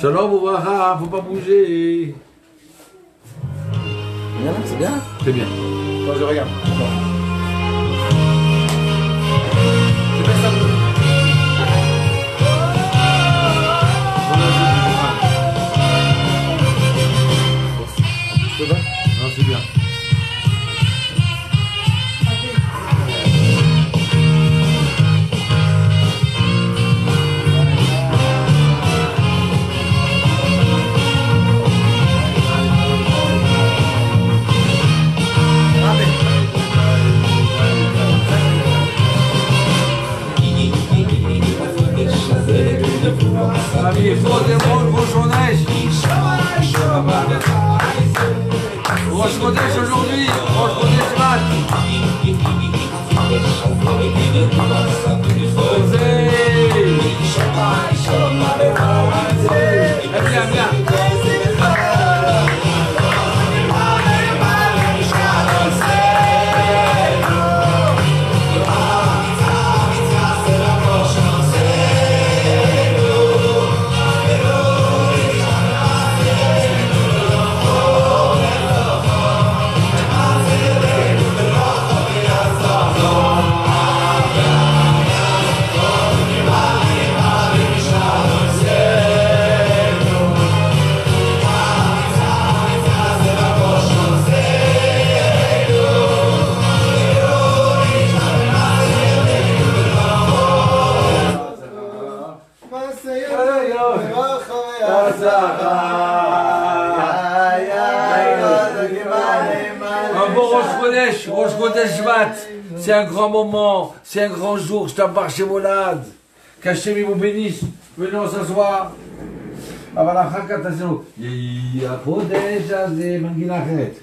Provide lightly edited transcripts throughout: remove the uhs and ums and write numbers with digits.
Shalom Ouvracha, faut pas bouger. Bien, c'est bien. C'est bien. Attends, je regarde. C'est bien ça. C'est bon. Non, c'est bien. Rosh Chodesh aujourd'hui, Rosh Chodesh Shabbat. Viens, viens. Rosh Chodesh Shabbat, c'est un grand moment, c'est un grand jour, je t'embarque chez Molad. Qu'Hachem vous bénisse, venez on s'asseoir. אבל אחר כך תעשינו, יהי החודש הזה מנגינה אחרת.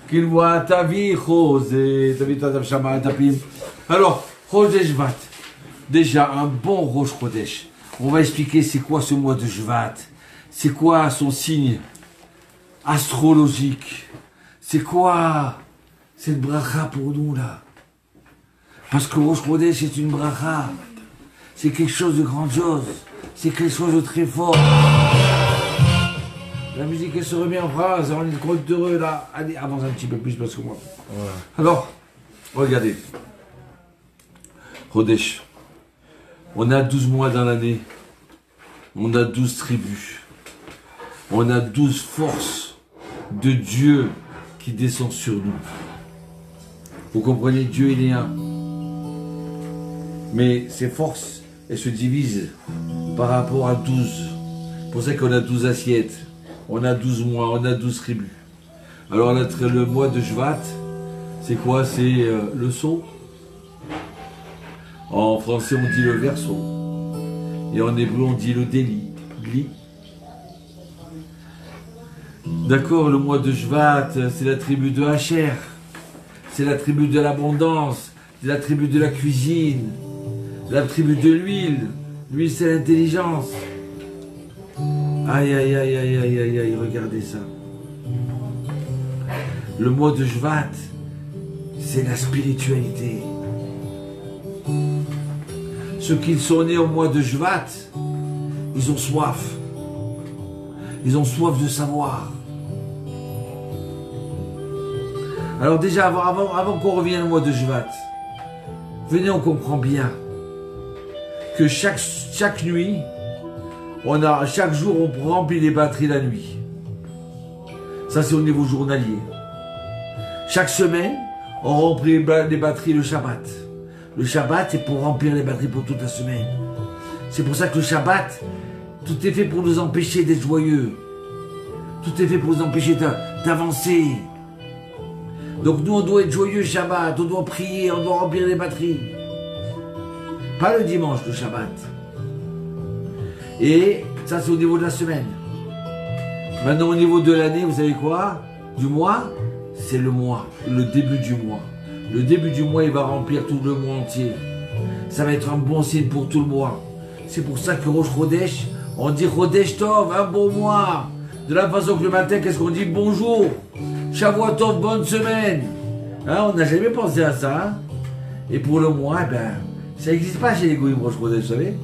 כאילו תביא חוזה, תביא את אדם שמה את הפים. Alors, Chodesh Shvat, déjà un bon Rosh Chodesh. On va expliquer c'est quoi ce mois de Shvat, c'est quoi son signe astrologique, c'est quoi cette bracha pour nous là. Parce que Rosh Chodesh c'est une bracha, c'est quelque chose de grandiose, c'est quelque chose de très fort. La musique elle se remet en phrase, on est trop heureux là. Allez, avance un petit peu plus parce que moi. Ouais. Alors, regardez. Chodesh. On a 12 mois dans l'année. On a 12 tribus. On a 12 forces de Dieu qui descendent sur nous. Vous comprenez, Dieu il est un. Mais ces forces, elles se divisent par rapport à 12. C'est pour ça qu'on a 12 assiettes. On a 12 mois, on a 12 tribus. Alors le mois de Shvat, c'est quoi? C'est le sceau. En français on dit le verso. Et en hébreu on dit le délit. D'accord, le mois de Shvat, c'est la tribu de Hacher. C'est la tribu de l'abondance. C'est la tribu de la cuisine. La tribu de l'huile. L'huile c'est l'intelligence. Aïe, aïe, aïe, aïe, aïe, aïe, aïe, regardez ça. Le mois de Shvat, c'est la spiritualité. Ceux qui sont nés au mois de Shvat, ils ont soif. Ils ont soif de savoir. Alors déjà, avant qu'on revienne au mois de Shvat, venez, on comprend bien que chaque nuit, chaque jour, on remplit les batteries la nuit. Ça, c'est au niveau journalier. Chaque semaine, on remplit les batteries le Shabbat. Le Shabbat, c'est pour remplir les batteries pour toute la semaine. C'est pour ça que le Shabbat, tout est fait pour nous empêcher d'être joyeux. Tout est fait pour nous empêcher d'avancer. Donc nous, on doit être joyeux Shabbat, on doit prier, on doit remplir les batteries. Pas le dimanche, le Shabbat. Et ça, c'est au niveau de la semaine. Maintenant, au niveau de l'année, vous savez quoi? Du mois, c'est le mois, le début du mois. Le début du mois, il va remplir tout le mois entier. Ça va être un bon signe pour tout le mois. C'est pour ça que Rosh Chodesh, on dit Chodesh Tov, un bon mois. De la façon que le matin, qu'est-ce qu'on dit? Bonjour, Shavua Tov, bonne semaine. Hein, on n'a jamais pensé à ça. Hein. Et pour le mois, ben, ça n'existe pas chez les Goïms, Rosh Chodesh, vous savez?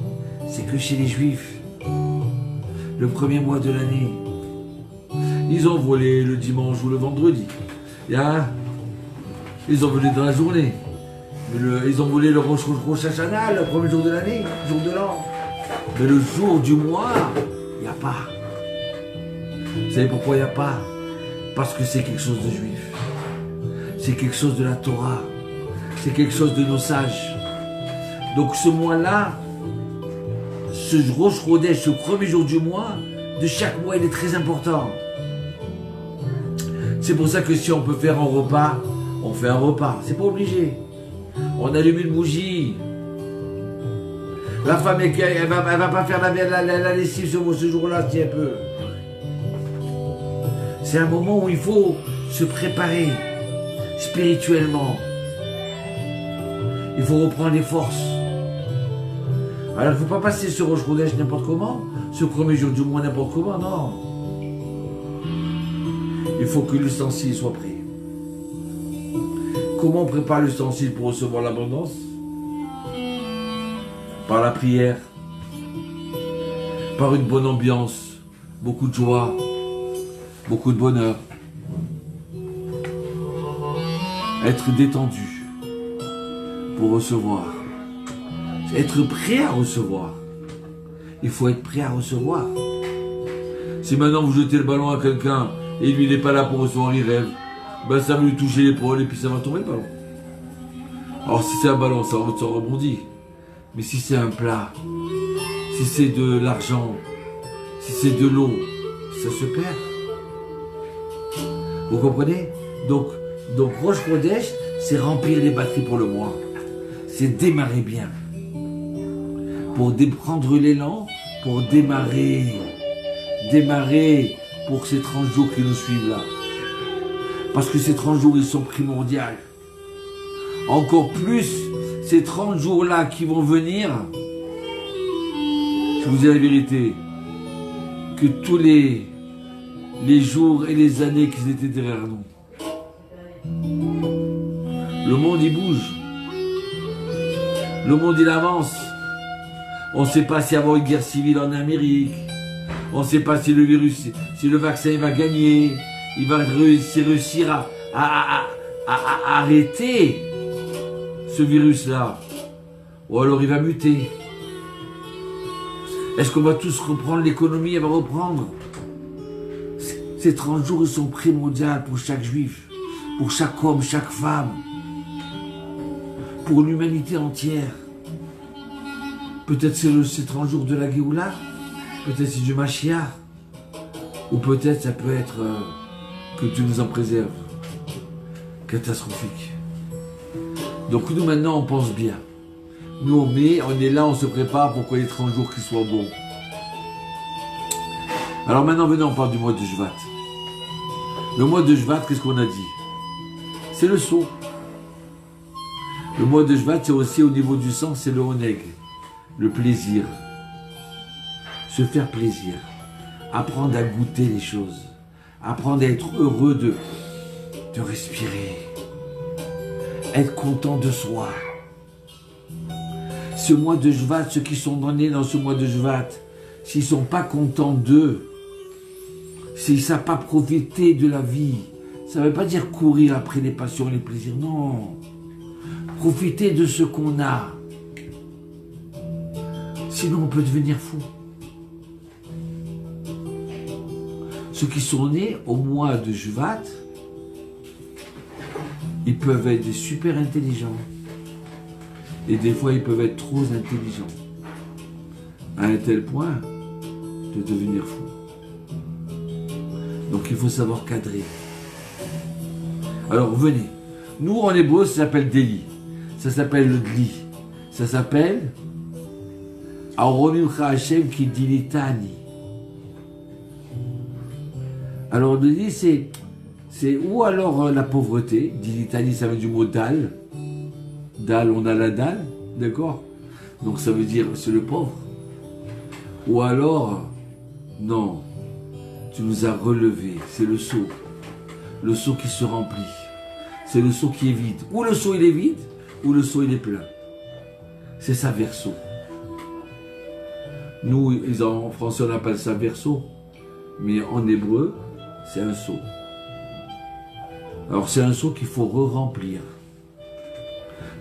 C'est que chez les Juifs. le premier mois de l'année. Ils ont volé le dimanche ou le vendredi. Hein? Ils ont volé dans la journée. Ils ont volé le Rosh Hashanah, le premier jour de l'année, jour de l'an. Mais le jour du mois, il n'y a pas. Vous savez pourquoi il n'y a pas? Parce que c'est quelque chose de juif. C'est quelque chose de la Torah. C'est quelque chose de nos sages. Donc ce mois-là, ce Rosh Chodesh, ce premier jour du mois, de chaque mois, il est très important. C'est pour ça que si on peut faire un repas, on fait un repas. C'est pas obligé. On allume une bougie. La femme, elle va pas faire la lessive ce jour-là, si elle peut. C'est un moment où il faut se préparer spirituellement. Il faut reprendre les forces. Alors, il ne faut pas passer ce Rosh Chodesh n'importe comment, ce premier jour du mois n'importe comment, non. Il faut que l'ustensile soit prêt. Comment on prépare l'ustensile pour recevoir l'abondance? Par la prière, par une bonne ambiance, beaucoup de joie, beaucoup de bonheur. Être détendu pour recevoir. Être prêt à recevoir. Il faut être prêt à recevoir. Si maintenant vous jetez le ballon à quelqu'un et lui il n'est pas là pour recevoir, il rêve, ben ça va lui toucher l'épaule et puis ça va tomber le ballon. Alors si c'est un ballon, ça rebondit. Mais si c'est un plat, si c'est de l'argent, si c'est de l'eau, ça se perd. Vous comprenez? Donc Rosh Chodesh, c'est remplir les batteries pour le mois. C'est démarrer bien. Pour prendre l'élan, pour démarrer pour ces 30 jours qui nous suivent là. Parce que ces 30 jours, ils sont primordiaux. Encore plus, ces 30 jours-là qui vont venir, je vous dis la vérité, que tous les jours et les années qui étaient derrière nous. Le monde, il bouge. Le monde, il avance. On ne sait pas s'il va y avoir une guerre civile en Amérique. On ne sait pas si le virus, si le vaccin va gagner. Il va réussir à arrêter ce virus-là. Ou alors il va muter. Est-ce qu'on va tous reprendre l'économie? Elle va reprendre. Ces 30 jours, ils sont primordiaux pour chaque juif, pour chaque homme, chaque femme, pour l'humanité entière. Peut-être c'est ces 30 jours de la Géoula, peut-être c'est du Mashiach, ou peut-être ça peut être que Dieu nous en préserve. Catastrophique. Donc nous maintenant on pense bien. Nous on est là, on se prépare pour qu'il y ait 30 jours qui soient bons. Alors maintenant venez, on parle du mois de Shvat. Le mois de Shvat, qu'est-ce qu'on a dit? C'est le sceau. Le mois de Shvat, c'est aussi au niveau du sang, c'est le oneg. Le plaisir. Se faire plaisir. Apprendre à goûter les choses. Apprendre à être heureux de respirer. Être content de soi. Ce mois de Shvat, ceux qui sont nés dans ce mois de Shvat, s'ils ne sont pas contents d'eux, s'ils ne savent pas profiter de la vie, ça ne veut pas dire courir après les passions et les plaisirs, non. Profiter de ce qu'on a. Sinon, on peut devenir fou. Ceux qui sont nés au mois de Shvat, ils peuvent être super intelligents. Et des fois, ils peuvent être trop intelligents. À un tel point de devenir fou. Donc, il faut savoir cadrer. Alors, venez. Nous, en hébreu, ça s'appelle Deli. Ça s'appelle le Dli. Ça s'appelle Aoromimcha Hashem qui dit litani. Alors, le Dli, c'est ou alors la pauvreté. Dilitani, ça vient du mot dal. Dal, on a la dalle, d'accord? Donc ça veut dire c'est le pauvre. Ou alors, non, tu nous as relevés, c'est le seau. Le seau qui se remplit. C'est le seau qui est vide. Ou le seau il est vide, ou le seau il est plein. C'est ça verso. Nous, en français, on appelle ça verso, mais en hébreu, c'est un seau. Alors, c'est un seau qu'il faut re-remplir.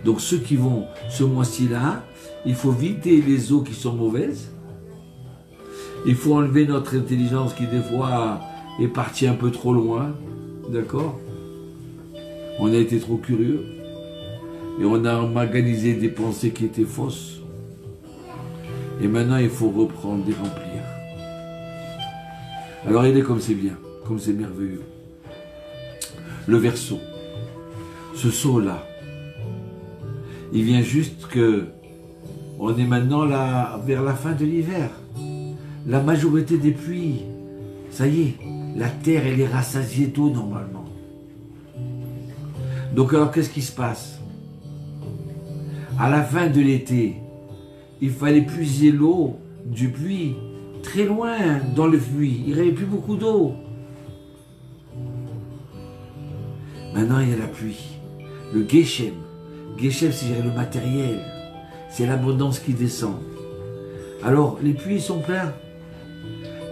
Donc, ceux qui vont ce mois-ci-là, il faut vider les eaux qui sont mauvaises. Il faut enlever notre intelligence qui, des fois, est partie un peu trop loin. D'accord? On a été trop curieux. Et on a organisé des pensées qui étaient fausses. Et maintenant, il faut reprendre et remplir. Alors, il est comme c'est bien, comme c'est merveilleux. Le verseau, ce seau-là, il vient juste que on est maintenant là, vers la fin de l'hiver. La majorité des pluies, ça y est, la terre, elle est rassasiée d'eau normalement. Donc alors, qu'est-ce qui se passe? À la fin de l'été, il fallait puiser l'eau du puits très loin dans le puits. Il n'y avait plus beaucoup d'eau. Maintenant, il y a la pluie. Le Geshem. Geshem, c'est le matériel. C'est l'abondance qui descend. Alors, les puits sont pleins.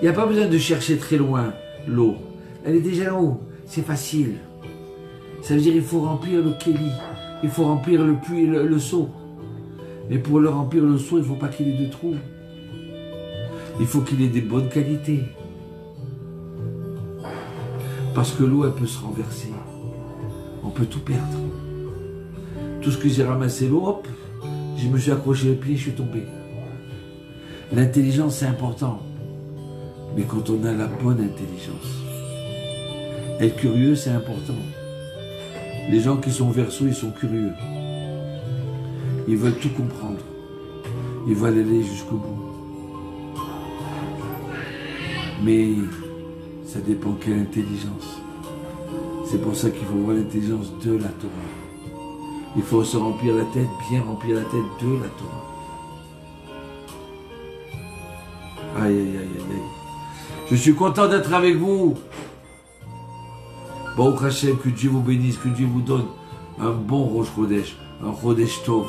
Il n'y a pas besoin de chercher très loin l'eau. Elle est déjà là-haut. C'est facile. Ça veut dire qu'il faut remplir le kéli. Il faut remplir le puits, le seau. Mais pour le remplir le seau, il ne faut pas qu'il ait de trous. Il faut qu'il ait des bonnes qualités. Parce que l'eau, elle peut se renverser. On peut tout perdre. Tout ce que j'ai ramassé l'eau, hop, je me suis accroché le pied, je suis tombé. L'intelligence, c'est important. Mais quand on a la bonne intelligence, être curieux, c'est important. Les gens qui sont verseaux, ils sont curieux. Ils veulent tout comprendre. Ils veulent aller jusqu'au bout. Mais ça dépend quelle intelligence. C'est pour ça qu'il faut voir l'intelligence de la Torah. Il faut se remplir la tête, bien remplir la tête de la Torah. Aïe, aïe, aïe, aïe, aïe. Je suis content d'être avec vous. Baruch Hashem, que Dieu vous bénisse, que Dieu vous donne un bon Rosh Chodesh, un Chodesh Tov.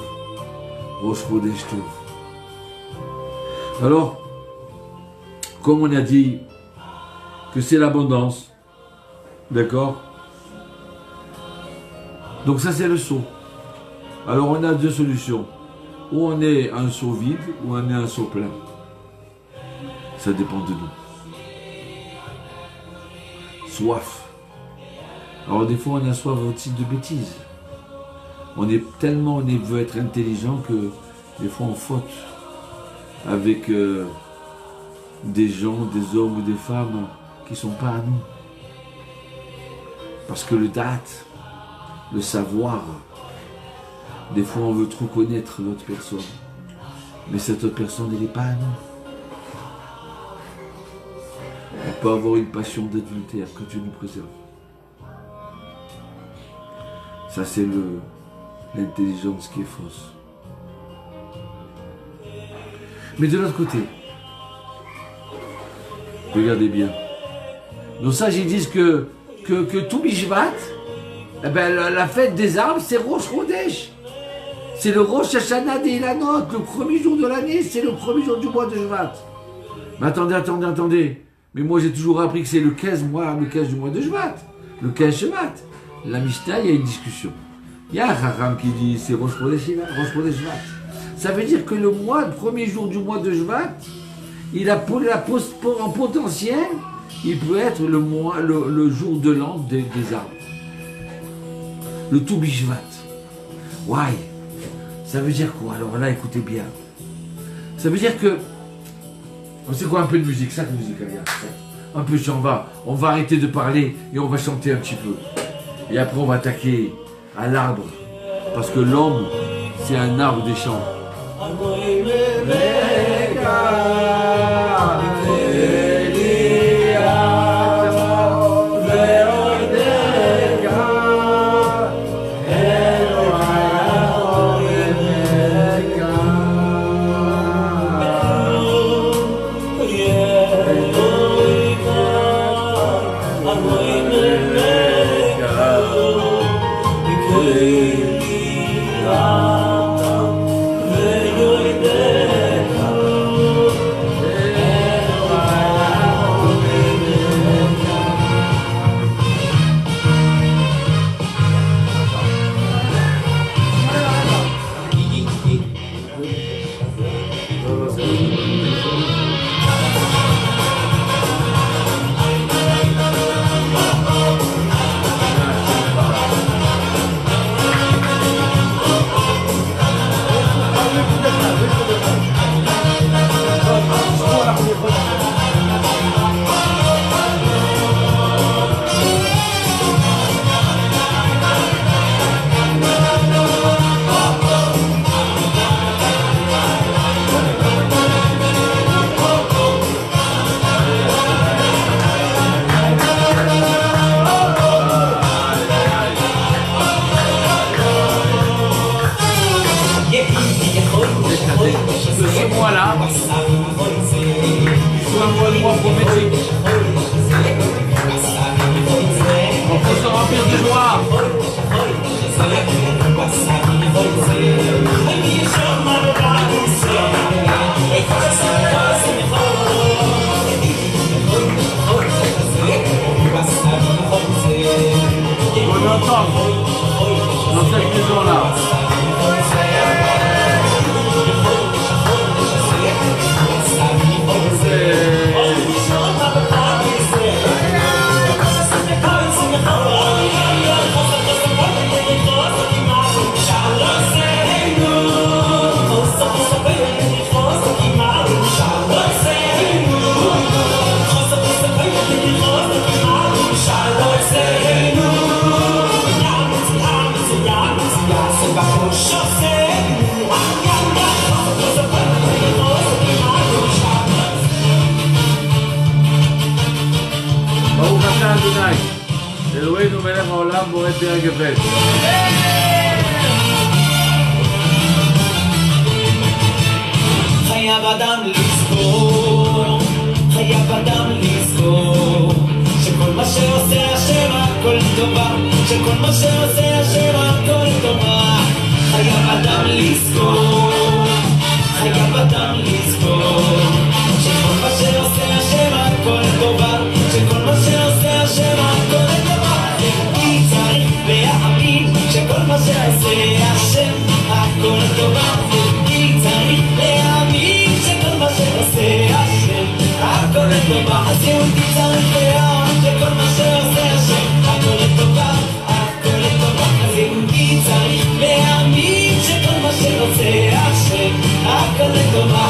Rosh Chodesh Tov. Alors, comme on a dit que c'est l'abondance, d'accord? Donc ça c'est le seau. Alors on a deux solutions. Ou on est un seau vide, ou on est un seau plein. Ça dépend de nous. Soif. Alors des fois on a soif aussi de bêtises. On est tellement, on veut être intelligent que des fois on faute avec des gens, des hommes ou des femmes qui ne sont pas à nous. Parce que le date, le savoir, des fois on veut trop connaître l'autre personne. Mais cette autre personne, elle n'est pas à nous. On peut avoir une passion d'adultère, que Dieu nous préserve. Ça c'est l'intelligence qui est fausse. Mais de l'autre côté, regardez bien. Nos sages ils disent que tout Bishvat, eh ben, la fête des arbres, c'est Rosh Chodesh. C'est le Rosh Hashanah des Ilanot, le premier jour de l'année, c'est le premier jour du mois de Shvat. Mais attendez. Mais moi j'ai toujours appris que c'est le 15 du mois de Shvat, le 15 Shvat. La Mishnah, il y a une discussion. Il y a un Chacham qui dit c'est Rosh Chodesh Shvat. Ça veut dire que le premier jour du mois de Shvat, il a en potentiel, il peut être le jour de l'an des arbres. Le tout Bishvat. Ouais. Ça veut dire quoi? Alors là, écoutez bien. Ça veut dire que... C'est quoi un peu de musique? Ça, de musique, regarde. Un peu, on va arrêter de parler et on va chanter un petit peu. Et après, on va attaquer à l'arbre. Parce que l'homme, c'est un arbre des champs. énergétique. On peut se remplir de joie. On entend dans cette maison-là. ברוך אתה אדוני, אלוהינו מלך העולם בורא פרק יפה. חייב אדם לזכור, חייב אדם לזכור שכל מה שעושה השם הכל טובה, שכל מה שעושה השם הכל טובה. חייב אדם לזכור, חייב אדם לזכור שכל מה שעושה השם הכל טובה, שכל מה שעושה השם הכל טובה. כי צריך להאמין שכל מה שעושה השם הכל טובה. כי צריך להאמין שכל מה שעושה השם הכל טובה. אז יהודי צריך להאמין שכל מה שעושה השם הכל טובה, הכל טובה. אז יהודי צריך להאמין שכל מה שעושה השם הכל טובה.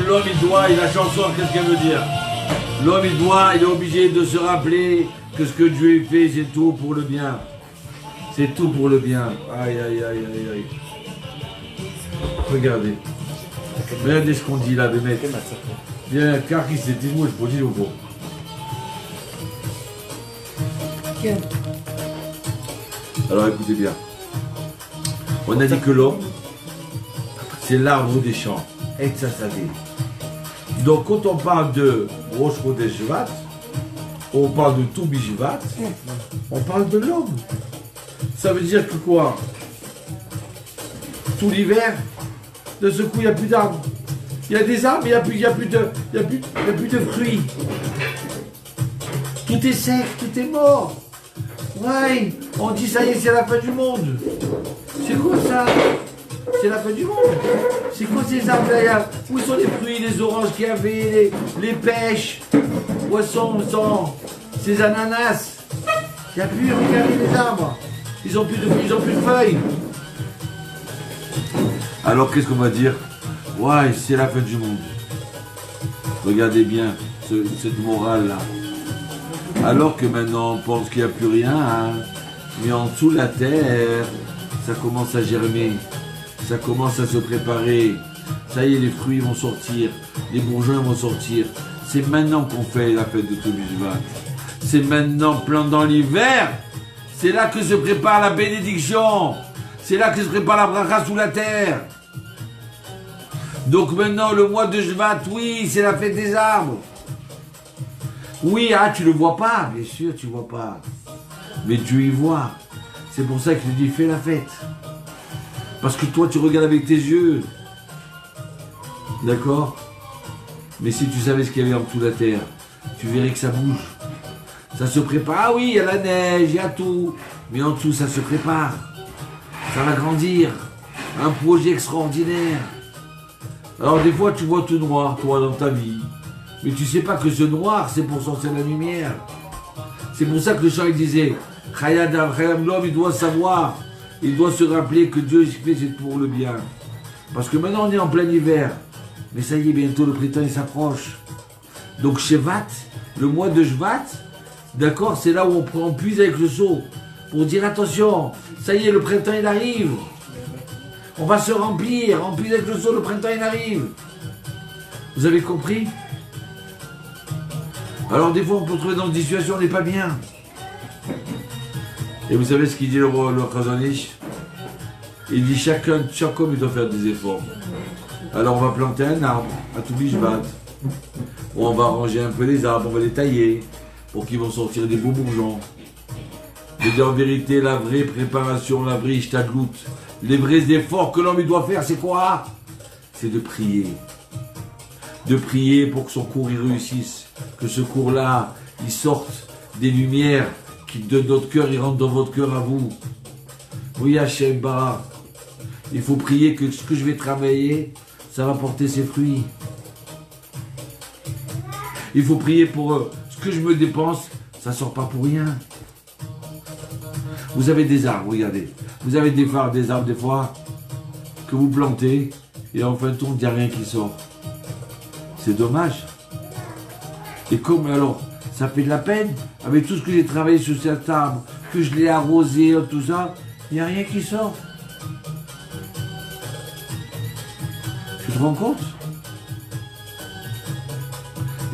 L'homme il doit, et la chanson qu'est-ce qu'elle veut dire? L'homme il est obligé de se rappeler que ce que Dieu fait c'est tout pour le bien. C'est tout pour le bien. Aïe aïe aïe aïe aïe. Regardez. Regardez ce qu'on dit là, les mecs. Viens, car qui c'est? Dis-moi, je peux dire au fond. Alors écoutez bien. On a dit que l'homme, c'est l'arbre des champs. Et ça, ça dit. Donc quand on parle de Rosh Chodesh Shvat, on parle de Tou B'Shvat, on parle de l'homme. Ça veut dire que quoi? Tout l'hiver, de ce coup, il n'y a plus d'arbres. Il y a des arbres, mais il n'y a plus de fruits. Tout est sec, tout est mort. Ouais, on dit ça y est, c'est la fin du monde. C'est quoi ça? C'est la fin du monde. C'est quoi ces arbres là? Où sont les fruits, les oranges qu'il y avait, les pêches? Où sont ces ananas? Il n'y a plus, regardez les arbres. Ils ont plus de feuilles. Alors qu'est-ce qu'on va dire? Ouais, c'est la fin du monde. Regardez bien cette morale-là. Alors que maintenant on pense qu'il n'y a plus rien, hein. Mais en dessous de la terre, ça commence à germer. Ça commence à se préparer. Ça y est, les fruits vont sortir. Les bourgeons vont sortir. C'est maintenant qu'on fait la fête de Tou B'Shvat. C'est maintenant, pendant l'hiver. C'est là que se prépare la bénédiction. C'est là que se prépare la bracha sous la terre. Donc maintenant, le mois de Shvat, oui, c'est la fête des arbres. Oui, ah, tu le vois pas, bien sûr, tu vois pas. Mais Dieu y voit. C'est pour ça qu'il dit, fais la fête. Parce que toi, tu regardes avec tes yeux. D'accord? Mais si tu savais ce qu'il y avait en dessous de la terre, tu verrais que ça bouge. Ça se prépare. Ah oui, il y a la neige, il y a tout. Mais en dessous, ça se prépare. Ça va grandir. Un projet extraordinaire. Alors des fois, tu vois tout noir, toi, dans ta vie. Mais tu sais pas que ce noir, c'est pour sortir la lumière. C'est pour ça que le chant, il disait, Chayam, l'homme, il doit savoir, il doit se rappeler que Dieu fait, c'est pour le bien. Parce que maintenant, on est en plein hiver. Mais ça y est, bientôt, le printemps, il s'approche. Donc, Shevat, le mois de Shvat, d'accord, c'est là où on puise avec le seau. Pour dire, attention, ça y est, le printemps, il arrive. On va se remplir avec le seau, le printemps, il arrive. Vous avez compris? Alors des fois on peut se retrouver dans des situations où on n'est pas bien. Et vous savez ce qu'il dit le Khazon-Ish? Il dit chaque homme il doit faire des efforts. Alors on va planter un arbre à tout Bishvat. Ou on va arranger un peu les arbres, on va les tailler pour qu'ils vont sortir des beaux bourgeons. Mais en vérité, la vraie préparation, la vraie ishtadlout, les vrais efforts que l'homme doit faire, c'est quoi? C'est de prier. De prier pour que son cours il réussisse. Que ce cours-là, il sorte des lumières qui de notre cœur, il rentre dans votre cœur à vous. Oui, Hachem Bara. Il faut prier que ce que je vais travailler, ça va porter ses fruits. Il faut prier pour ce que je me dépense, ça ne sort pas pour rien. Vous avez des arbres, regardez. Vous avez des arbres des fois que vous plantez et en fin de compte, il n'y a rien qui sort. C'est dommage. Et comme alors, ça fait de la peine, avec tout ce que j'ai travaillé sur cet arbre, que je l'ai arrosé, tout ça, il n'y a rien qui sort. Tu te rends compte?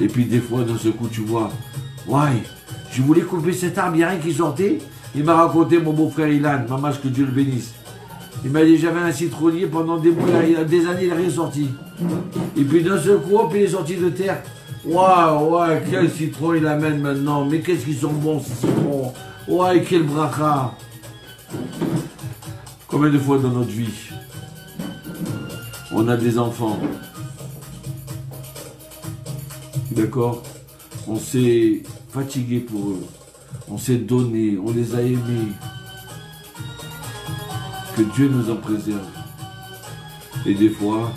Et puis des fois, dans ce coup, tu vois, ouais, je voulais couper cet arbre, il n'y a rien qui sortait. Il m'a raconté mon beau-frère Ilan, maman, que Dieu le bénisse. Il m'a dit, j'avais un citronnier pendant des années, il n'a rien sorti. Et puis d'un seul coup, hop, il est sorti de terre. Waouh, ouais, quel citron il amène maintenant. Mais qu'est-ce qu'ils sont bons, ces citrons. Ouais, quel bracha. Combien de fois dans notre vie, on a des enfants. D'accord? On s'est fatigué pour eux. On s'est donné, on les a aimés. Que Dieu nous en préserve. Et des fois,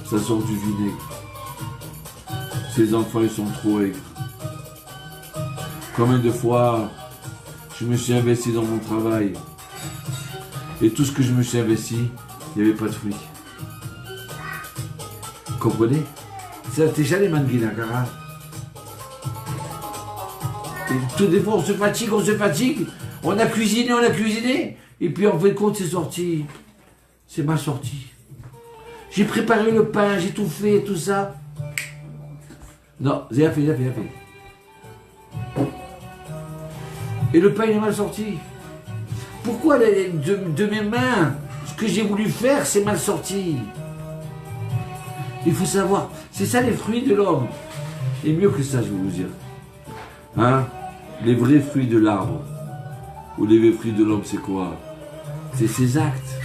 ça sort du vinaigre. Ces enfants, ils sont trop aigres. Combien de fois, je me suis investi dans mon travail. Et tout ce que je me suis investi, il n'y avait pas de fruits. Comprenez? C'est déjà les manguina, cara. Et tout des fois, on se fatigue. On a cuisiné. Et puis en fin de compte, c'est sorti. C'est mal sorti. J'ai préparé le pain, j'ai tout fait, tout ça. Non, j'ai fait. Et le pain, il est mal sorti. Pourquoi de mes mains, ce que j'ai voulu faire, c'est mal sorti? Il faut savoir, c'est ça les fruits de l'homme. Et mieux que ça, je vais vous dire. Hein? Les vrais fruits de l'arbre, ou les vrais fruits de l'homme, c'est quoi? C'est ses actes.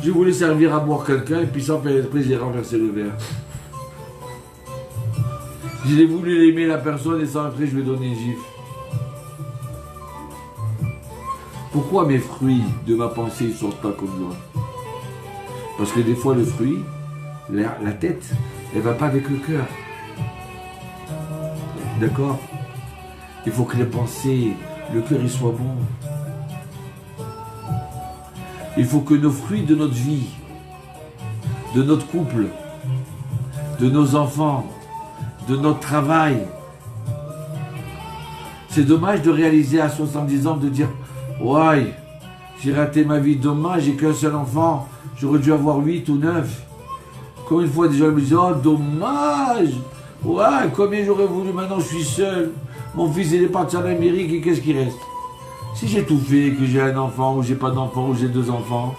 Je voulais servir à boire quelqu'un, et puis sans faire esprit, j'ai renversé le verre. J'ai voulu aimer la personne, et sans après, je lui ai donné une gifle. Pourquoi mes fruits de ma pensée ne sortent pas comme moi? Parce que des fois, le fruit, la tête, elle ne va pas avec le cœur. D'accord? Il faut que les pensées, le cœur, il soit bon. Il faut que nos fruits de notre vie, de notre couple, de nos enfants, de notre travail. C'est dommage de réaliser à 70 ans, de dire « Ouais, j'ai raté ma vie, dommage, j'ai qu'un seul enfant, j'aurais dû avoir 8 ou 9. » Combien de fois des gens me disent « Oh, dommage, ouais, combien j'aurais voulu, maintenant je suis seul. Mon fils il est parti en Amérique et qu'est-ce qui reste? Si j'ai tout fait, que j'ai un enfant, ou j'ai pas d'enfant, ou j'ai 2 enfants,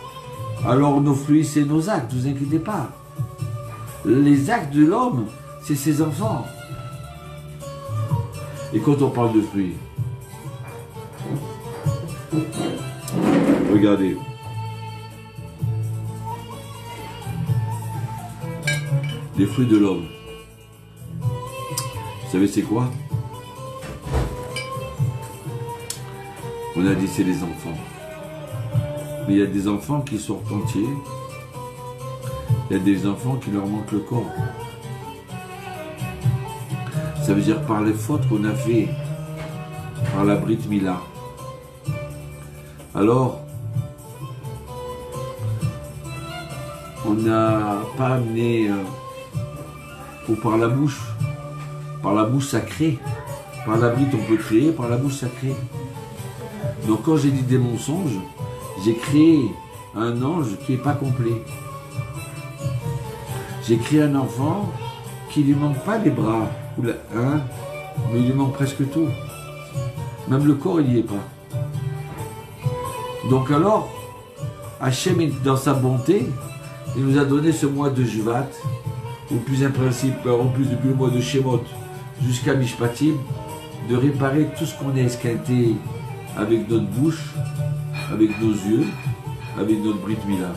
alors nos fruits, c'est nos actes, ne vous inquiétez pas. Les actes de l'homme, c'est ses enfants. Et quand on parle de fruits, regardez. Les fruits de l'homme. Vous savez c'est quoi? On a dit c'est les enfants. Mais il y a des enfants qui sortent entiers. Il y a des enfants qui leur manque le corps. Ça veut dire par les fautes qu'on a fait, par la Brit Mila. Alors, on n'a pas amené, ou par la bouche sacrée. Par la Brit on peut créer, par la bouche sacrée. Donc quand j'ai dit des mensonges, j'ai créé un ange qui n'est pas complet. J'ai créé un enfant qu'il lui manque pas les bras, hein, mais il lui manque presque tout. Même le corps, il n'y est pas. Donc alors, Hachem, dans sa bonté, il nous a donné ce mois de Juvat, au plus en principe, en plus depuis le mois de Shemot jusqu'à Mishpatim, de réparer tout ce qu'on a esquinté avec notre bouche, avec nos yeux, avec notre Brit Mila.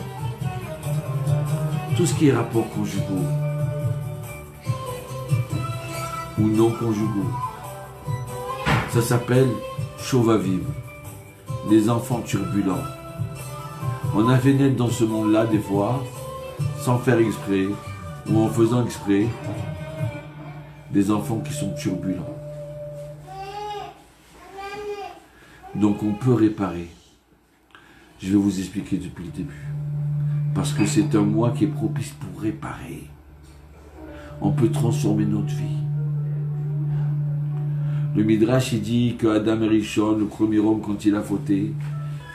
Tout ce qui est rapports conjugaux ou non conjugaux. Ça s'appelle Shovaviv, les enfants turbulents. On a fait naître dans ce monde-là des fois, sans faire exprès, ou en faisant exprès, des enfants qui sont turbulents. Donc on peut réparer. Je vais vous expliquer depuis le début. Parce que c'est un mois qui est propice pour réparer. On peut transformer notre vie. Le Midrash, il dit que Adam Rishon, le premier homme, quand il a fauté,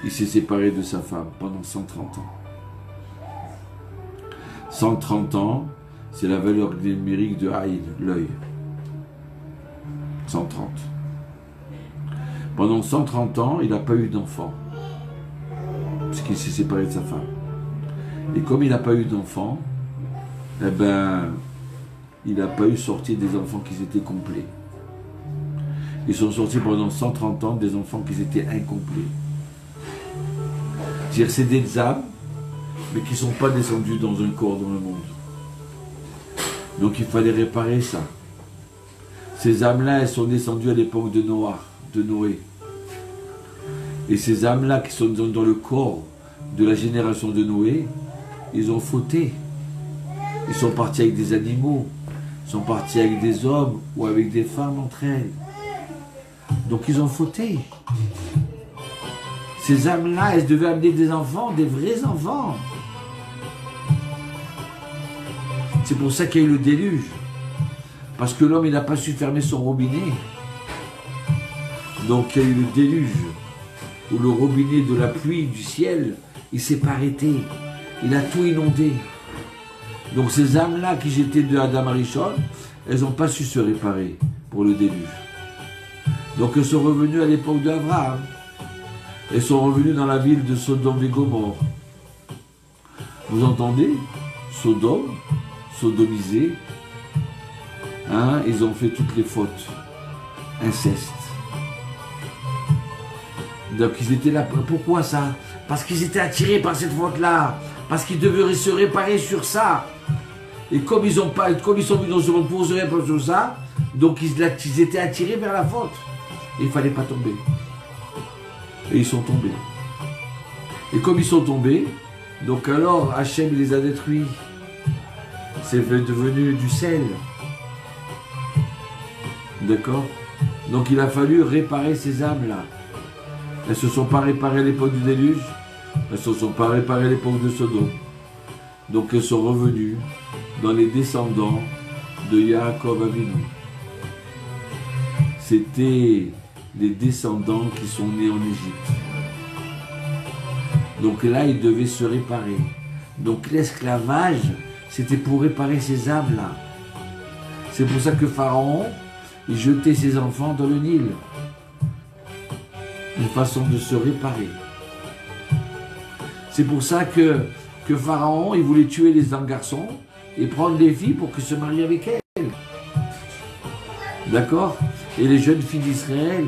il s'est séparé de sa femme pendant 130 ans. 130 ans, c'est la valeur numérique de Aïn, l'œil. 130. Pendant 130 ans, il n'a pas eu d'enfant. Parce qu'il s'est séparé de sa femme. Et comme il n'a pas eu d'enfant, eh ben, il n'a pas eu sorti des enfants qui étaient complets. Ils sont sortis pendant 130 ans des enfants qui étaient incomplets. C'est-à-dire c'est des âmes, mais qui ne sont pas descendues dans un corps dans le monde. Donc il fallait réparer ça. Ces âmes-là, elles sont descendues à l'époque de Noé. Et ces âmes-là qui sont dans le corps de la génération de Noé, ils ont fauté. Ils sont partis avec des animaux, ils sont partis avec des hommes ou avec des femmes entre elles. Donc ils ont fauté. Ces âmes-là, elles devaient amener des enfants, des vrais enfants. C'est pour ça qu'il y a eu le déluge. Parce que l'homme, il n'a pas su fermer son robinet. Donc il y a eu le déluge, où le robinet de la pluie, du ciel, il ne s'est pas arrêté. Il a tout inondé. Donc ces âmes-là qui jetaient de Adam Arishon, elles n'ont pas su se réparer pour le déluge. Donc elles sont revenues à l'époque d'Abraham. Elles sont revenues dans la ville de Sodome et Gomorrhe. Vous entendez? Sodome, sodomisé. Hein, ils ont fait toutes les fautes. Inceste. Donc ils étaient là. Pourquoi ça? Parce qu'ils étaient attirés par cette faute-là. Parce qu'ils devaient se réparer sur ça. Et comme ils sont venus dans ce monde pour se réparer sur ça, donc ils étaient attirés vers la faute. Et il ne fallait pas tomber. Et ils sont tombés. Et comme ils sont tombés, donc alors Hachem il les a détruits. C'est devenu du sel. D'accord? Donc il a fallu réparer ces âmes-là. Elles ne se sont pas réparées à l'époque du déluge. Elles ne se sont pas réparées à l'époque de Sodome. Donc elles sont revenues dans les descendants de Yaakov Avinu. C'était les descendants qui sont nés en Égypte. Donc là, ils devaient se réparer. Donc l'esclavage, c'était pour réparer ces âmes-là. C'est pour ça que Pharaon, il jetait ses enfants dans le Nil. Une façon de se réparer. C'est pour ça que Pharaon, il voulait tuer les garçons et prendre les filles pour qu'ils se marient avec elles. D'accord? Et les jeunes filles d'Israël,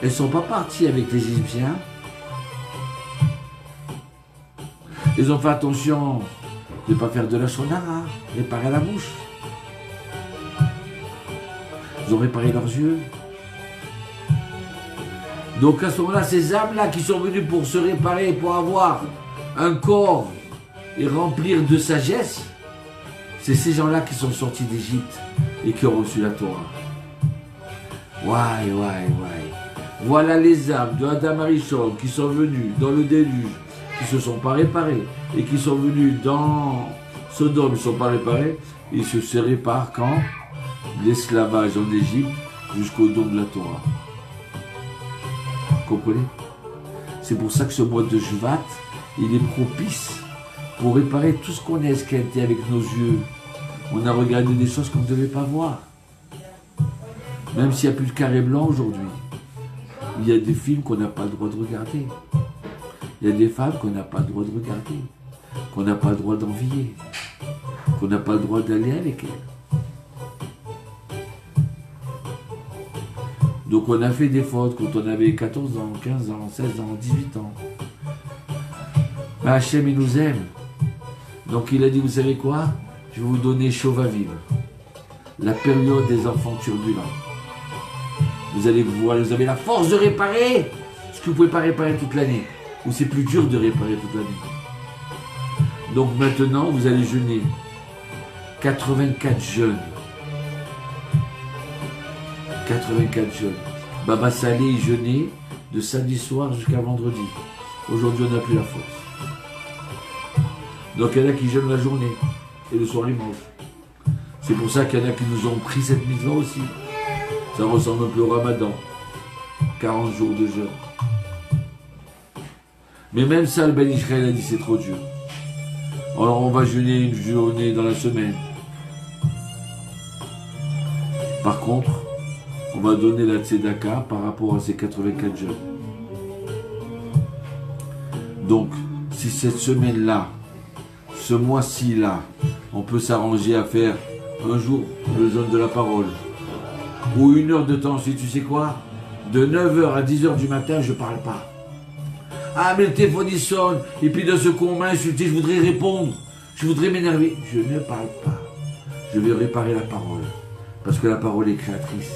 elles ne sont pas parties avec les Égyptiens. Ils ont fait attention de ne pas faire de la shonara, réparer la bouche. Ils ont réparé leurs yeux. Donc à ce moment-là, ces âmes-là qui sont venues pour se réparer, pour avoir un corps et remplir de sagesse, c'est ces gens-là qui sont sortis d'Égypte et qui ont reçu la Torah. Ouais. Voilà les âmes de Adam Arishon qui sont venus dans le déluge, qui ne se sont pas réparés, et qui sont venus dans Sodome, ils ne sont pas réparés, ils se réparent quand? L'esclavage en Égypte jusqu'au don de la Torah. Vous comprenez? C'est pour ça que ce mois de Juvat, il est propice pour réparer tout ce qu'on a esquinté avec nos yeux, On a regardé des choses qu'on ne devait pas voir. Même s'il n'y a plus de carré blanc aujourd'hui, il y a des films qu'on n'a pas le droit de regarder. Il y a des femmes qu'on n'a pas le droit de regarder, qu'on n'a pas le droit d'envier, qu'on n'a pas le droit d'aller avec elles. Donc on a fait des fautes quand on avait 14 ans, 15 ans, 16 ans, 18 ans. Mais Hachem, il nous aime. Donc il a dit, vous savez quoi? Je vais vous donner chauve à vivre. La période des enfants turbulents. Vous allez voir, vous avez la force de réparer ce que vous ne pouvez pas réparer toute l'année. Ou c'est plus dur de réparer toute l'année. Donc maintenant, vous allez jeûner 84 jeûnes. 84 jeûnes. Baba Salé, il jeûnait de samedi soir jusqu'à vendredi. Aujourd'hui, on n'a plus la force. Donc il y en a qui jeûnent la journée. Et le soir, ils mangent. C'est pour ça qu'il y en a qui nous ont pris cette mitzvah aussi. Ça ressemble un peu au Ramadan. 40 jours de jeûne. Mais même ça, le Ben Israël a dit c'est trop dur. Alors on va jeûner une journée dans la semaine. Par contre, on va donner la tzedaka par rapport à ces 84 jeûnes. Donc, si cette semaine-là, ce mois-ci-là, on peut s'arranger à faire un jour le jeûne de la parole, ou 1 heure de temps, si tu sais quoi, de 9h à 10h du matin, je parle pas. Ah, mais le téléphone il sonne, et puis d'un seul coup on m'a insulté, je voudrais répondre, je voudrais m'énerver. Je ne parle pas. Je vais réparer la parole, parce que la parole est créatrice.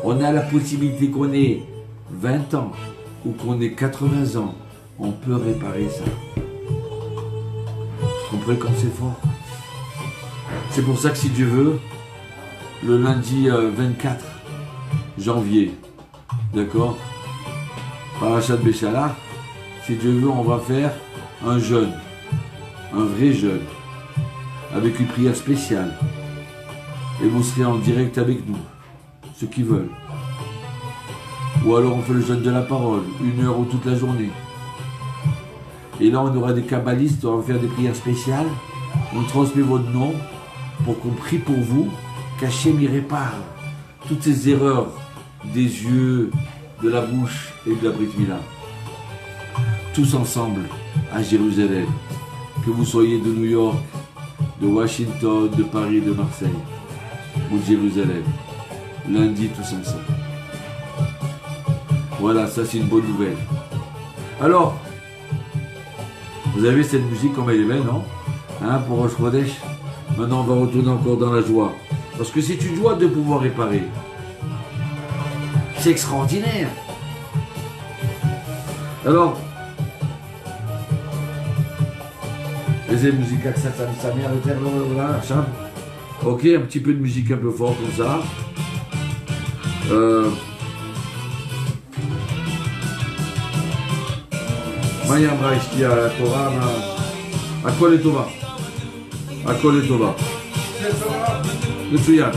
On a la possibilité qu'on ait 20 ans, ou qu'on ait 80 ans, on peut réparer ça. Vous comprenez comme c'est fort? C'est pour ça que si Dieu veut, le lundi 24 janvier, d'accord, Parashat Béchalach, si Dieu veut, on va faire un jeûne, un vrai jeûne, avec une prière spéciale. Et vous serez en direct avec nous, ceux qui veulent. Ou alors on fait le jeûne de la parole, 1 heure ou toute la journée. Et là on aura des kabbalistes, on va faire des prières spéciales, on transmet votre nom pour qu'on prie pour vous, qu'Hachem y répare toutes ces erreurs des yeux, de la bouche et de la Brit Mila. Tous ensemble à Jérusalem, que vous soyez de New York, de Washington, de Paris, de Marseille, ou de Jérusalem, lundi tous ensemble. Voilà, ça c'est une bonne nouvelle. Alors, vous avez cette musique comme elle est belle, non? Hein, pour Rosh Chodesh. Maintenant on va retourner encore dans la joie. Parce que c'est une joie de pouvoir réparer. C'est extraordinaire. Alors, les musique sa mère, ok, un petit peu de musique un peu fort comme ça. Maya Braïchti à la Torah, à quoi les Tova? À quoi les Tova? Le Tsuyan.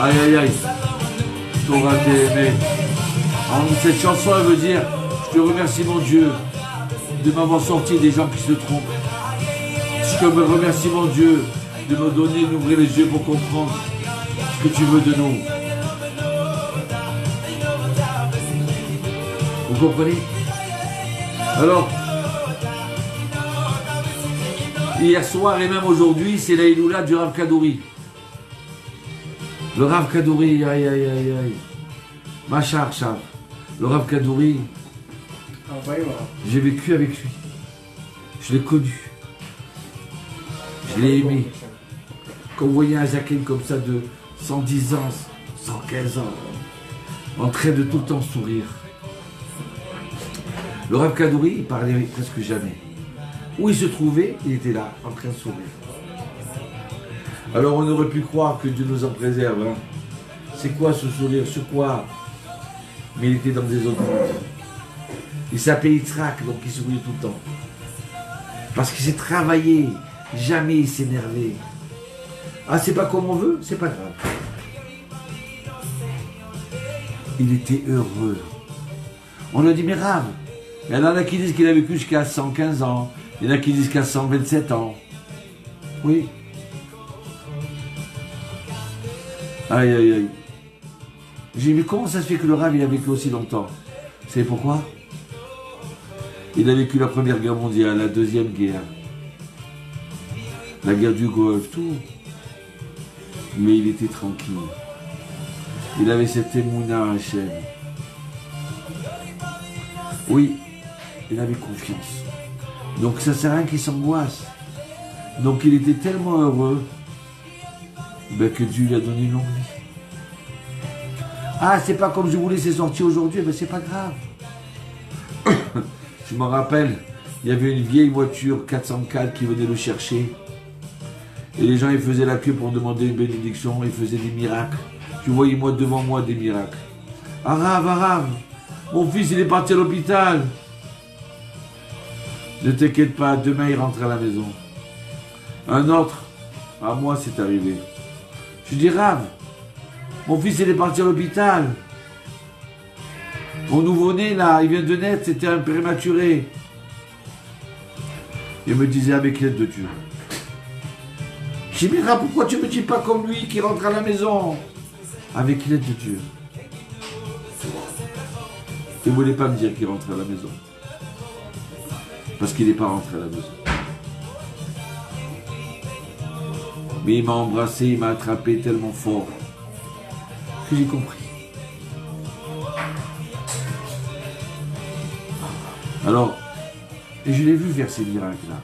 Aïe aïe aïe. Torah t'aimé. Cette chanson elle veut dire je te remercie mon Dieu de m'avoir sorti des gens qui se trompent. Je te remercie mon Dieu de me donner, d'ouvrir les yeux pour comprendre ce que tu veux de nous. Vous comprenez? Alors, hier soir et même aujourd'hui, c'est la Iloula du Rav Kadouri. Le Rav Kadouri, aïe aïe aïe aïe. Machar Chav. Le Rav Kadouri, j'ai vécu avec lui. Je l'ai connu. Je l'ai aimé. Quand vous voyez un Zaken comme ça de 110 ans, 115 ans, en train de tout le temps sourire. Le Rav Kadouri, il parlait presque jamais. Où il se trouvait, il était là, en train de sourire. Alors on aurait pu croire que Dieu nous en préserve. Hein. C'est quoi ce sourire? Sur quoi? Mais il était dans des autres mondes. Il s'appelait Yitzhak, donc il souriait tout le temps. Parce qu'il s'est travaillé. Jamais il s'énervait. Ah, c'est pas comme on veut? C'est pas grave. Il était heureux. On lui a dit, mais Rav, Il y en a qui disent qu'il a vécu jusqu'à 115 ans. Il y en a qui disent qu'à 127 ans. Oui. Aïe, aïe, aïe. J'ai dit, mais comment ça se fait que le Rav, il a vécu aussi longtemps? Vous savez pourquoi? Il a vécu la Première Guerre mondiale, la Deuxième Guerre, la guerre du Golfe, tout. Mais il était tranquille. Il avait cette émouna à Hachem. Oui, il avait confiance. Donc ça sert à rien qu'il s'angoisse. Donc il était tellement heureux que Dieu lui a donné une longue vie. Ah, c'est pas comme je voulais, c'est sorti aujourd'hui, c'est pas grave. Je me rappelle, il y avait une vieille voiture 404 qui venait le chercher. Et les gens, ils faisaient la queue pour demander une bénédiction, ils faisaient des miracles. Tu voyais moi devant moi des miracles. Arabe, mon fils il est parti à l'hôpital. Ne t'inquiète pas, demain il rentre à la maison. Un autre, à moi c'est arrivé. Je dis Rav, mon fils il est parti à l'hôpital. Mon nouveau-né là, il vient de naître, c'était un prématuré. Il me disait avec l'aide de Dieu. Je dis mais Rav, pourquoi tu me dis pas comme lui qui rentre à la maison? Avec l'aide de Dieu. Il ne voulait pas me dire qu'il rentre à la maison. Parce qu'il n'est pas rentré à la maison. Mais il m'a embrassé, il m'a attrapé tellement fort que j'ai compris. Alors, et je l'ai vu faire ces miracles-là.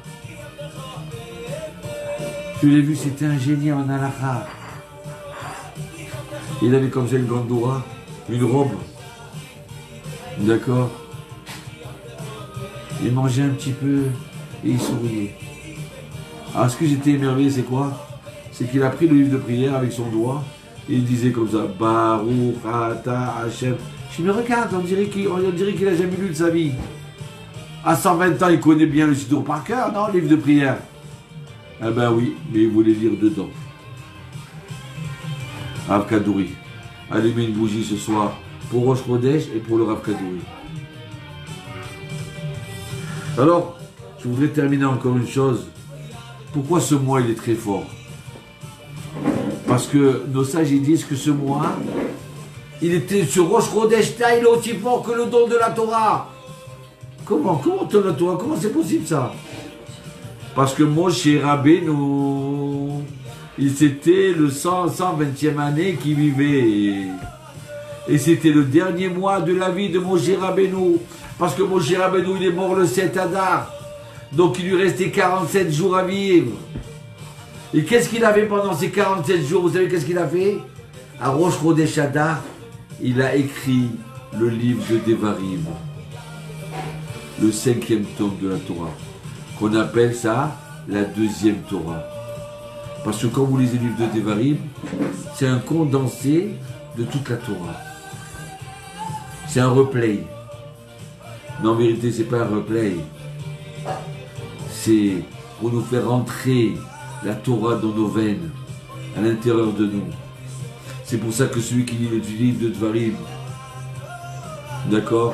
Je l'ai vu, c'était un génie en halakha. Il avait comme ça une gandoura, une robe. D'accord? Il mangeait un petit peu et il souriait. Alors ce que j'étais émerveillé, c'est quoi? C'est qu'il a pris le livre de prière avec son doigt et il disait comme ça, Baruch Ata Hashem. Je me regarde, on dirait qu'il n'a jamais lu de sa vie. À 120 ans, il connaît bien le Sidour par cœur, non, le livre de prière? Eh ben oui, mais il voulait lire dedans. Rav Kadouri. Allumer une bougie ce soir pour Rosh Chodesh et pour le Rav Kadouri. Alors, je voudrais terminer encore une chose. Pourquoi ce mois il est très fort? Parce que nos sages ils disent que ce mois, il était sur Rosh Chodesh, il est aussi fort que le don de la Torah. Comment ton la Torah? Comment c'est possible ça? Parce que Moshe Rabbeinu, c'était le 120e année qu'il vivait. Et c'était le dernier mois de la vie de Moshe Rabbeinu. Parce que Moshe Rabbeinu, il est mort le 7 Adar. Donc il lui restait 47 jours à vivre. Et qu'est-ce qu'il avait pendant ces 47 jours? Vous savez qu'est-ce qu'il a fait? À Rosh Chodesh Adar, il a écrit le livre de Devarim. Le 5e tome de la Torah. Qu'on appelle ça la 2e Torah. Parce que quand vous lisez le livre de Devarim, c'est un condensé de toute la Torah. C'est un replay. Mais en vérité, c'est pas un replay. C'est pour nous faire rentrer la Torah dans nos veines, à l'intérieur de nous. C'est pour ça que celui qui lit le livre de Devarim, d'accord,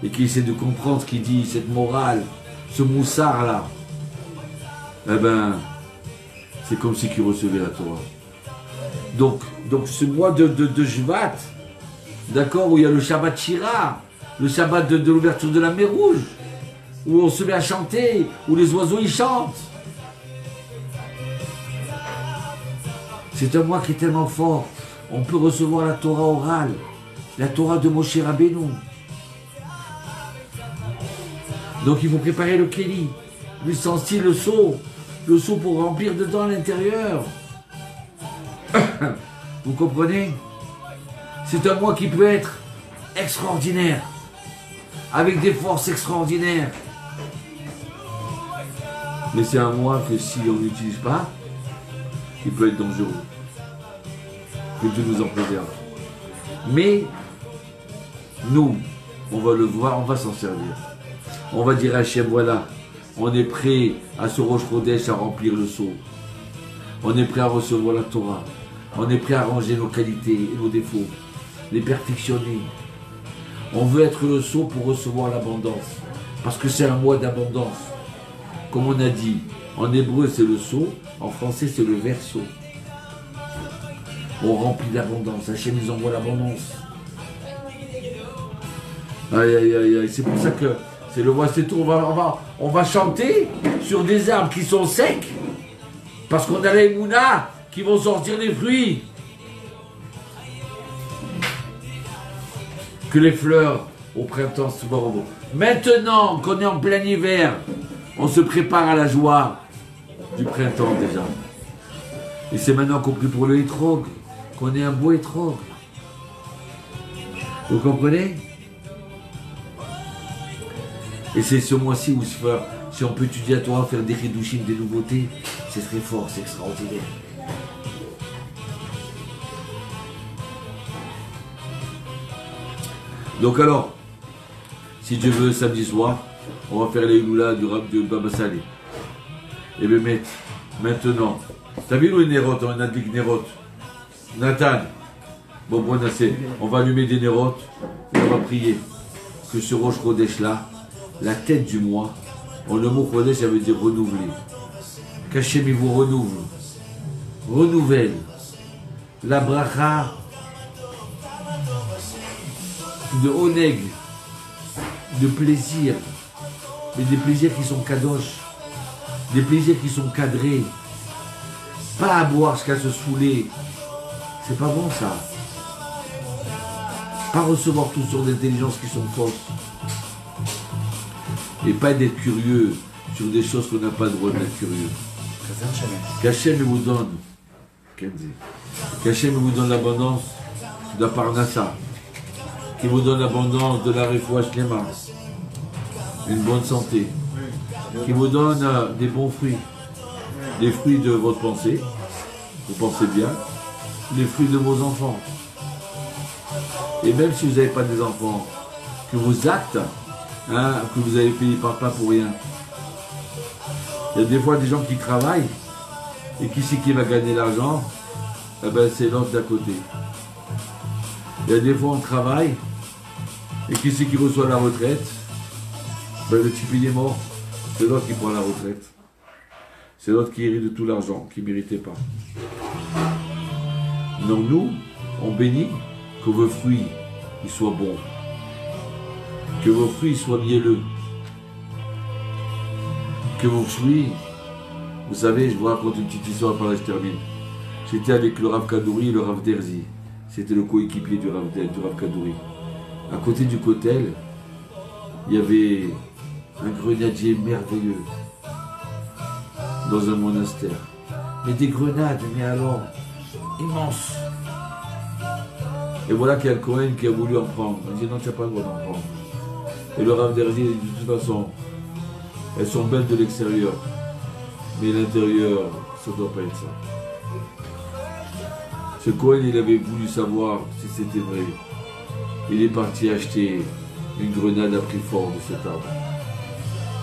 et qui essaie de comprendre ce qu'il dit, cette morale, ce moussard là, eh ben, c'est comme si qu'il recevait la Torah. Donc ce mois de Shvat, d'accord, où il y a le Shabbat Shira, le Shabbat de l'ouverture de la mer Rouge, où on se met à chanter, où les oiseaux ils chantent. C'est un mois qui est tellement fort. On peut recevoir la Torah orale, la Torah de Moshe Rabbeinu. Donc il faut préparer le kéli, l'ustensile, le seau pour remplir dedans à l'intérieur. Vous comprenez? C'est un mois qui peut être extraordinaire, avec des forces extraordinaires. Mais c'est un mois que si on n'utilise pas, il peut être dangereux. Que Dieu nous en préserve. Mais nous, on va le voir, on va s'en servir. On va dire à Hachem, voilà, on est prêt à ce Rosh Chodesh à remplir le seau. On est prêt à recevoir la Torah. On est prêt à ranger nos qualités et nos défauts, les perfectionner. On veut être le seau pour recevoir l'abondance. Parce que c'est un mois d'abondance. Comme on a dit, en hébreu c'est le sceau, en français c'est le verseau. On remplit d'abondance, Hachem nous envoie l'abondance. Aïe aïe aïe aïe, c'est pour ça que c'est le mois, c'est tout. On va chanter sur des arbres qui sont secs, parce qu'on a les mounas qui vont sortir des fruits. Que les fleurs au printemps souvent beau. Maintenant qu'on est en plein hiver, on se prépare à la joie du printemps déjà. Et c'est maintenant qu'on prie pour le hétrog, qu'on est un beau hétrog. Vous comprenez? Et c'est ce mois-ci où si on peut étudier à Torah, faire des chidushim, des nouveautés, c'est très fort, c'est extraordinaire. Donc alors, si Dieu veut, samedi soir, on va faire les loulas du rap de Baba Salé. Et bien maintenant, t'as vu nous les nérotes, on a dit nérotes. Nathan, bon assez, on va allumer des nérotes et on va prier que ce Rosh Chodesh là, la tête du mois, le mot Chodesh ça veut dire renouveler. Qu'Hachem vous renouvelle la bracha de oneg, de plaisir, mais des plaisirs qui sont kadosh, des plaisirs qui sont cadrés, pas à boire jusqu'à se saouler, c'est pas bon ça. Pas recevoir toutes sortes d'intelligences qui sont fausses. Et pas d'être curieux sur des choses qu'on n'a pas le droit d'être curieux. Qu'Hachem vous donne, qu'Hachem vous donne l'abondance de la parnassa, qui vous donne l'abondance de la refoua shlema, une bonne santé, qui vous donne des bons fruits, les fruits de votre pensée, vous pensez bien, les fruits de vos enfants. Et même si vous n'avez pas des enfants, que vos actes, que vous avez payé papa pour rien. Il y a des fois des gens qui travaillent, et qui c'est qui va gagner l'argent? Eh ben c'est l'autre d'à côté. Il y a des fois on travaille, et qui c'est qui reçoit la retraite? Ben le type il est mort, c'est l'autre qui prend la retraite. C'est l'autre qui hérite de tout l'argent, qui ne méritait pas. Donc nous, on bénit que vos fruits ils soient bons, que vos fruits soient mielleux, que vos fruits, vous savez, je vous raconte une petite histoire par là je termine. J'étais avec le Rav Kadouri et le Rav Derzi, c'était le coéquipier du Rav Kadouri. À côté du Kotel, il y avait un grenadier merveilleux dans un monastère. Mais des grenades, mais alors, immenses. Et voilà qu'il y a le Cohen qui a voulu en prendre. Il dit non, tu n'as pas le droit d'en prendre. Et le Rav Derzi dit de toute façon, elles sont belles de l'extérieur, mais l'intérieur, ça ne doit pas être ça. Ce Cohen, il avait voulu savoir si c'était vrai. Il est parti acheter une grenade à prix fort de cet arbre.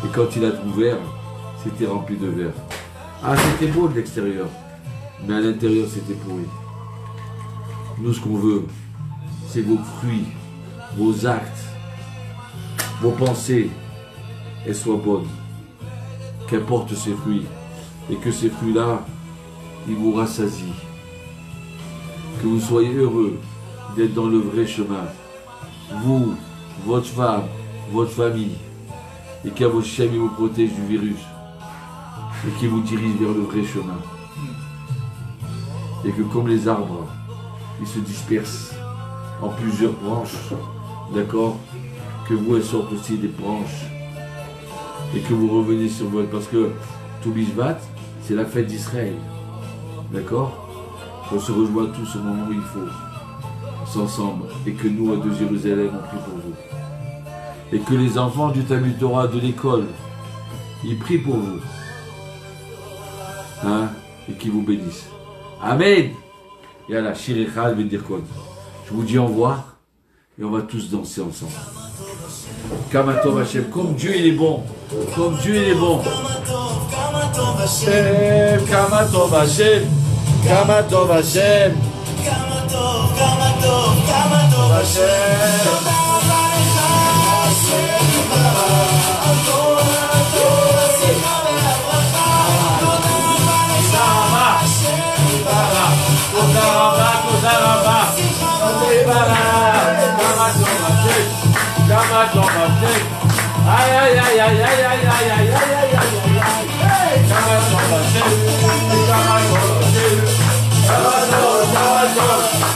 Et quand il a ouvert, c'était rempli de verre. Ah, c'était beau de l'extérieur, mais à l'intérieur, c'était pourri. Nous, ce qu'on veut, c'est vos fruits, vos actes, vos pensées, elles soient bonnes. Qu'importe ces fruits, et que ces fruits-là, ils vous rassasient. Que vous soyez heureux d'être dans le vrai chemin. Vous, votre femme, votre famille, et qu'Hachem vous protège du virus, et qui vous dirige vers le vrai chemin. Et que comme les arbres, ils se dispersent en plusieurs branches, d'accord? Que vous, elles sortent aussi des branches, et que vous reveniez sur votre... Parce que tout Bishvat, c'est la fête d'Israël, d'accord? On se rejoint tous au moment où il faut, ensemble, et que nous, à de Jérusalem, on prie pour vous. Et que les enfants du Talmud Torah de l'école, ils prient pour vous, et qu'ils vous bénissent. Amen. Yalla, Shirichal Vendirkon. Je vous dis au revoir, et on va tous danser ensemble. Kamatov Hashem, comme Dieu il est bon, comme Dieu il est bon. Kamatov Hashem, Kamatov Hashem, Kamatov Hashem, Kamatov Hashem. Shabbat Shalom Hashem. Aïe aïe aïe aïe aïe aïe aïe aïe aïe aïe aïe aïe. Shabbat Shalom Hashem. Shabbat Shalom Hashem. Shabbat Shalom, Shabbat Shalom.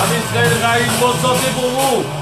Am Israël, bonne santé pour vous.